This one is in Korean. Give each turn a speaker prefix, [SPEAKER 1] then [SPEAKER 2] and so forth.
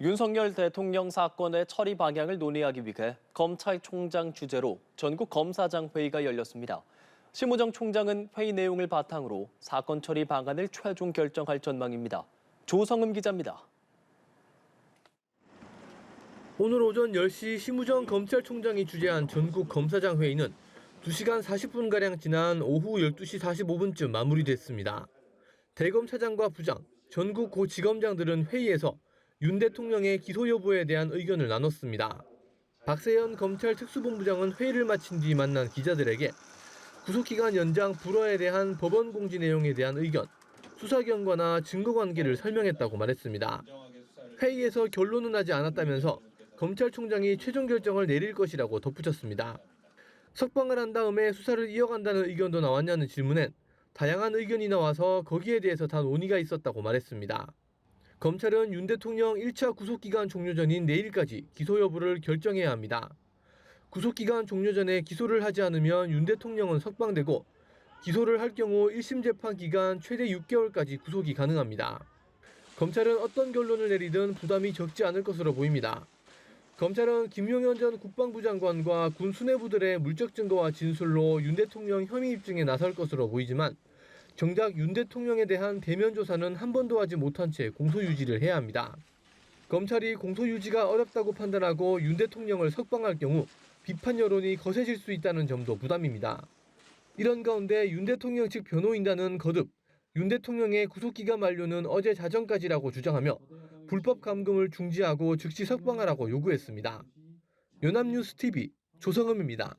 [SPEAKER 1] 윤석열 대통령 사건의 처리 방향을 논의하기 위해 검찰총장 주재로 전국 검사장 회의가 열렸습니다. 심우정 총장은 회의 내용을 바탕으로 사건 처리 방안을 최종 결정할 전망입니다. 조성음 기자입니다.
[SPEAKER 2] 오늘 오전 10시 심우정 검찰총장이 주재한 전국 검사장 회의는 2시간 40분가량 지난 오후 12시 45분쯤 마무리됐습니다. 대검 차장과 부장, 전국 고지검장들은 회의에서 윤 대통령의 기소 여부에 대한 의견을 나눴습니다. 박세현 검찰 특수본부장은 회의를 마친 뒤 만난 기자들에게 구속기간 연장 불허에 대한 법원 공지 내용에 대한 의견, 수사 경과나 증거 관계를 설명했다고 말했습니다. 회의에서 결론은 나지 않았다면서 검찰총장이 최종 결정을 내릴 것이라고 덧붙였습니다. 석방을 한 다음에 수사를 이어간다는 의견도 나왔냐는 질문엔 다양한 의견이 나와서 거기에 대해서 다 논의가 있었다고 말했습니다. 검찰은 윤 대통령 1차 구속기간 종료 전인 내일까지 기소 여부를 결정해야 합니다. 구속기간 종료 전에 기소를 하지 않으면 윤 대통령은 석방되고 기소를 할 경우 1심 재판 기간 최대 6개월까지 구속이 가능합니다. 검찰은 어떤 결론을 내리든 부담이 적지 않을 것으로 보입니다. 검찰은 김용현 전 국방부 장관과 군 수뇌부들의 물적 증거와 진술로 윤 대통령 혐의 입증에 나설 것으로 보이지만 정작 윤 대통령에 대한 대면 조사는 한 번도 하지 못한 채 공소 유지를 해야 합니다. 검찰이 공소 유지가 어렵다고 판단하고 윤 대통령을 석방할 경우 비판 여론이 거세질 수 있다는 점도 부담입니다. 이런 가운데 윤 대통령 측 변호인단은 거듭 윤 대통령의 구속기간 만료는 어제 자정까지라고 주장하며 불법 감금을 중지하고 즉시 석방하라고 요구했습니다. 연합뉴스 TV 조성음입니다.